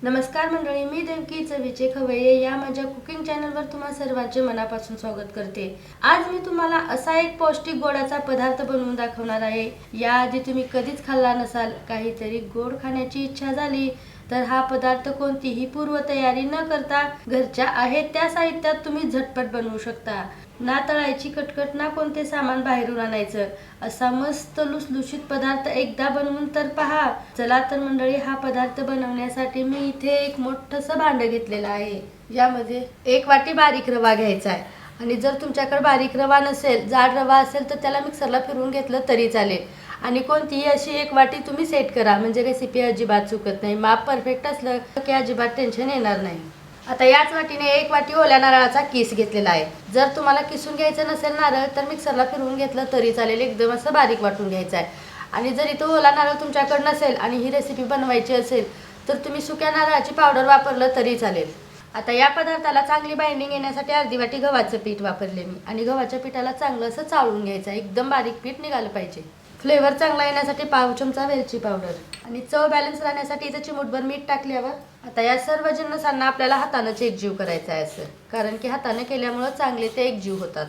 नमस्कार मंडळी, मी देवकी चवीचे खवय्ये या माझ्या कुकिंग चॅनलवर तुम्हा सर्वांचे मनापासून स्वागत करते। आज मी तुम्हाला असा एक पौष्टिक गोडाचा पदार्थ बनवून दाखवणार आहे। याआधी तुम्ही कधीच खाल्ला नसाल, काहीतरी गोड खाण्याची इच्छा झाली तर हा पदार्थ कोणतीही पूर्वतयारी न करता घरच्या आहेत त्या साहित्यात तुम्ही झटपट बनवू शकता। ना तळायची कटकट, ना कोणते सामान बाहेरून आणायचं, असा मस्त लुसलुशीत पदार्थ एकदा बनवून तर पहा। चला तर मंडळी, हा पदार्थ बनवण्यासाठी मी इथे एक मोठंसं भांड घेतलेलं आहे। यामध्ये 1 वाटी बारीक रवा घ्यायचा आहे आणि जर तुमच्याकडे बारीक रवा नसेल, जाड रवा असेल तर त्याला मिक्सरला फिरवून घेतलं तरी चालेल। आणि कोणतीही अशी 1 वाटी तुम्ही सेट करा, म्हणजे रेसिपी अजिबात चुकत नाही। माप परफेक्ट असलं की अजिबात टेन्शन येणार नाही। आता याच वाटीने 1 वाटी ओल्या नारळाचा किस घेतलेला आहे। जर तुम्हाला किसून घ्यायचं नसेल नारळ तर मिक्सरला फिरवून घेतलं तरी चालेल, एकदम असं बारीक वाटून घ्यायचं आहे। आणि जर इथं ओला नारळ तुमच्याकडे नसेल आणि ही रेसिपी बनवायची असेल तर तुम्ही सुक्या नारळाची पावडर वापरलं तरी चालेल। आता या पदार्थाला चांगली बाइंडिंग येण्यासाठी अर्धी वाटी गव्हाचं पीठ वापरले मी, आणि गव्हाच्या पिठाला चांगलं असं चाळून घ्यायचं आहे, एकदम बारीक पीठ निघालं पाहिजे। फ्लेवर चांगला येण्यासाठी पाव चमचा वेलची पावडर आणि चव बॅलन्स राहण्यासाठी इथे चिमूटभर मीठ टाकल्यावर आता या सर्व जिन्नसांना आपल्याला हातानेच एकजीव करायचं आहे असं, कारण की हाताने केल्यामुळे चांगले ते एकजीव होतात।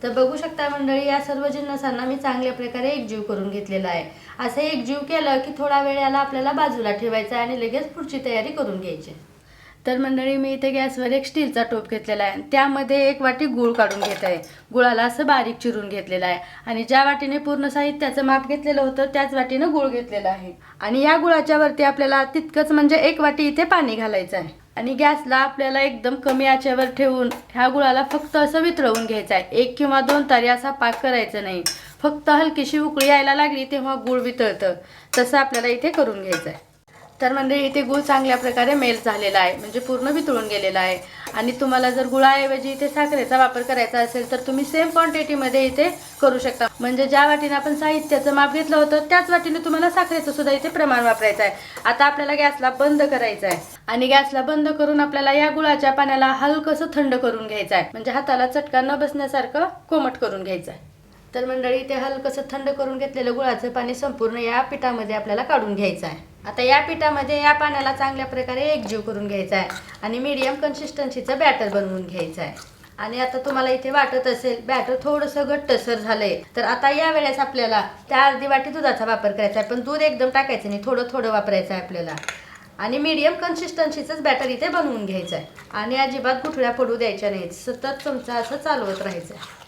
तर बघू शकता मंडळी, या सर्व जिन्नसांना मी चांगल्या प्रकारे एकजीव करून घेतलेला आहे। असं एकजीव केलं की थोडा वेळ याला आपल्याला बाजूला ठेवायचं आहे आणि लगेच पुढची तयारी करून घ्यायची। तर मंडळी, मी इथे गॅसवर एक स्टीलचा टोप घेतलेला आहे, त्यामध्ये 1 वाटी गूळ काढून घेत आहे। गुळाला असं बारीक चिरून घेतलेला आहे आणि ज्या वाटीने पूर्ण साहित्याचं माप घेतलेलं होतं त्याच वाटीने गूळ घेतलेला आहे। आणि या गुळाच्या वरती आपल्याला तितकंच म्हणजे 1 वाटी इथे पाणी घालायचं आहे आणि गॅसला आपल्याला एकदम कमी आचेवर ठेवून ह्या गुळाला फक्त असं वितळवून घ्यायचं आहे। 1 किंवा 2 तारी असा पाक करायचा नाही, फक्त हलकीशी उकळी यायला लागली तेव्हा गूळ वितळतं, तसं आपल्याला इथे करून घ्यायचं आहे। तर म्हणजे इथे गूळ चांगल्या प्रकारे मेल्ट झालेला आहे, म्हणजे पूर्ण वितळून गेलेला आहे। आणि तुम्हाला जर गुळाऐवजी इथे साखरेचा वापर करायचा असेल तर तुम्ही सेम क्वांटिटीमध्ये इथे करू शकता, म्हणजे ज्या वाटीने आपण साहित्याचं माप घेतलं होतं त्याच वाटीने तुम्हाला साखरेचं सुद्धा इथे प्रमाण वापरायचं आहे। आता आपल्याला गॅसला बंद करायचं आहे आणि गॅसला बंद करून आपल्याला या गुळाच्या पाण्याला हलकंसं थंड करून घ्यायचं आहे, म्हणजे हाताला चटका न बसण्यासारखं कोमट करून घ्यायचं आहे। तर मंडळी, ते हलकंसं थंड करून घेतलेलं गुळाचं पाणी संपूर्ण या पिठामध्ये आपल्याला काढून घ्यायचं आहे। आता या पिठामध्ये या पाण्याला चांगल्या प्रकारे एकजीव करून घ्यायचा आहे आणि मीडियम कन्सिस्टन्सीचं बॅटर बनवून घ्यायचं आहे। आणि आता तुम्हाला इथे वाटत असेल बॅटर थोडंसं घट्टसर झालंय, तर आता या वेळेस आपल्याला त्या अर्धी वाटी दुधाचा वापर करायचा आहे, पण दूध एकदम टाकायचं नाही, थोडं थोडं वापरायचं आहे आपल्याला। आणि मीडियम कन्सिस्टन्सीचंच बॅटर इथे बनवून घ्यायचं आहे आणि अजिबात गुठळ्या पडू द्यायच्या नाहीत, सतत चमचा असं चालवत राहायचं आहे।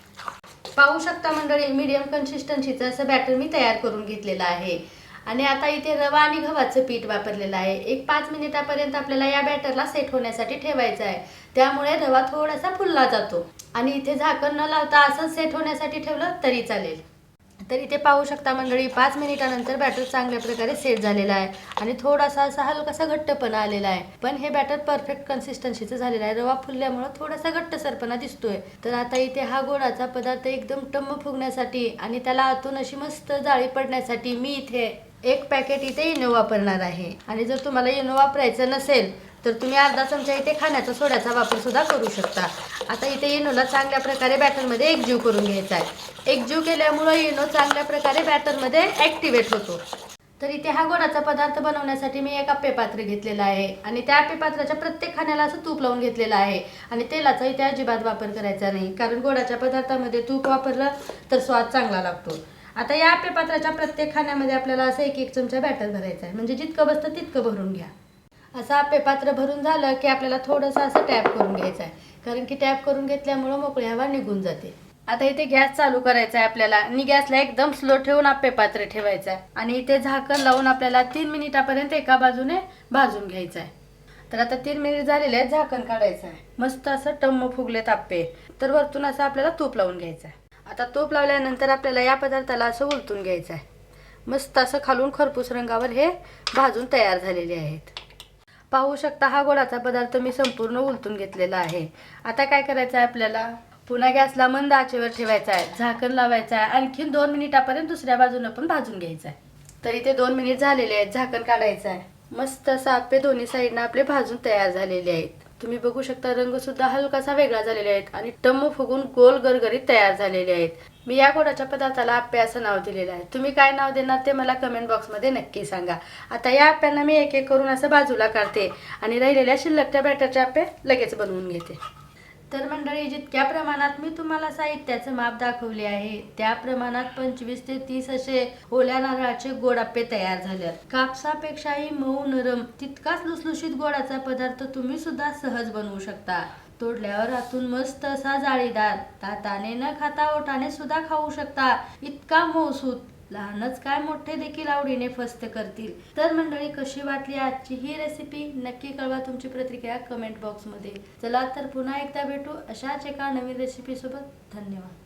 पाहू शकता मंडळी, मीडियम कन्सिस्टन्सीचं असं बॅटर मी तयार करून घेतलेलं आहे। आणि आता इथे रवा आणि गव्हाचं पीठ वापरलेलं आहे। 1-5 मिनिटापर्यंत आपल्याला या बॅटरला सेट होण्यासाठी ठेवायचं आहे, त्यामुळे रवा थोडासा फुलला जातो। आणि इथे झाकण न लावता असं सेट होण्यासाठी ठेवलं तरी चालेल। तर इथे पाहू शकता मंडळी, 5 मिनिटानंतर बॅटर चांगल्या प्रकारे सेट झालेला आहे आणि थोडासा असा हलकासा घट्टपणा आलेला आहे, पण हे बॅटर परफेक्ट कन्सिस्टन्सीचं झालेलं आहे। रवा फुलल्यामुळे थोडासा घट्टसरपणा दिसतोय। तर आता इथे हा गोडाचा पदार्थ एकदम टम्म फुगण्यासाठी आणि त्याला आतून अशी मस्त जाळी पडण्यासाठी मी इथे 1 पॅकेट इथे इनो वापरणार आहे। आणि जर तुम्हाला इनो वापरायचं नसेल तर तुम्ही अर्धा चमचा इथे खाण्याचा सोड्याचा वापर सुद्धा करू शकता। आता इथे इनोला चांगल्या प्रकारे बॅटरमध्ये एकजीव करून घ्यायचा आहे। एकजीव केल्यामुळे इनो चांगल्या प्रकारे बॅटरमध्ये ॲक्टिवेट होतो। तर इथे हा गोडाचा पदार्थ बनवण्यासाठी मी 1 आप्पेपात्र घेतलेला आहे आणि त्या आप्पेपात्राच्या प्रत्येक खाण्याला असं तूप लावून घेतलेलं आहे आणि तेलाचा इथे अजिबात वापर करायचा नाही, कारण गोडाच्या पदार्थामध्ये तूप वापरलं तर स्वाद चांगला लागतो। आता या आप्पेपात्राच्या प्रत्येक खाण्यामध्ये आपल्याला असं 1-1 चमचा बॅटर भरायचं आहे, म्हणजे जितकं बसतं तितकं भरून घ्या। असं आप्पेपात्र भरून झालं की आपल्याला थोडंसं असं टॅप करून घ्यायचं आहे, कारण की टॅप करून घेतल्यामुळं मोकळी हवा निघून जाते। आता इथे गॅस चालू करायचा आहे आपल्याला आणि गॅसला एकदम स्लो ठेवून आप्पेपात्र ठेवायचं आहे आणि इथे झाकण लावून आपल्याला 3 मिनिटापर्यंत एका बाजूने भाजून घ्यायचं आहे। तर आता 3 मिनिट झालेले आहेत, झाकण काढायचं आहे। मस्त असं टम्म फुगलेत आप्पे, तर वरतून असं आपल्याला तूप लावून घ्यायचं आहे। आता तूप लावल्यानंतर आपल्याला या पदार्थाला असं उलटून घ्यायचं आहे। मस्त असं खालून खरपूस रंगावर हे भाजून तयार झालेले आहेत। पाहू शकता, हा गोडाचा पदार्थ मी संपूर्ण उलटून घेतलेला आहे। आता काय करायचं आहे आपल्याला, पुन्हा गॅसला मंद आचेवर ठेवायचा आहे, झाकण लावायचं आहे, आणखीन 2 मिनिटापर्यंत दुसऱ्या बाजूनं पण भाजून घ्यायचं आहे। तर इथे 2 मिनिट झालेले आहेत, झाकण काढायचं आहे। मस्त असं आप्पे दोन्ही साईडनं आपले भाजून तयार झालेले आहेत। तुम्ही बघू शकता रंग सुद्धा हलकासा वेगळा झालेले आहेत आणि टम्म फुगून गोल गरगरीत तयार झालेले आहेत। मी या गोडाच्या पदार्थाला आप्पे असं नाव दिलेलं आहे। तुम्ही काय नाव देणार ते मला कमेंट बॉक्समध्ये नक्की सांगा। आता या आप्प्यांना मी एक एक करून असं बाजूला काढते आणि राहिलेल्या शिल्लकच्या बॅटरचे आप्पे लगेच बनवून घेते। तर मंडळी, जितक्या प्रमाणात मी तुम्हाला साहित्याचं माप दाखवले आहे त्या प्रमाणात 25 ते 30 असे ओल्या नारळाचे गोड आप्पे तयार झाले। कापसापेक्षाही मऊ नरम तितकाच लुसलुशीत गोडाचा पदार्थ तुम्ही सुद्धा सहज बनवू शकता। तोडल्यावर आतून मस्त असा जाळीदार, दाताने न खाता ओठाने सुद्धा खाऊ शकता इतका मऊसूत, लहानच काय मोठे देखील आवडीने फस्त करतील। तर मंडळी, कशी वाटली आजची ही रेसिपी नक्की कळवा तुमची प्रतिक्रिया कमेंट बॉक्समध्ये। चला तर पुन्हा एकदा भेटू अशाच एका नवीन रेसिपी सोबत। धन्यवाद।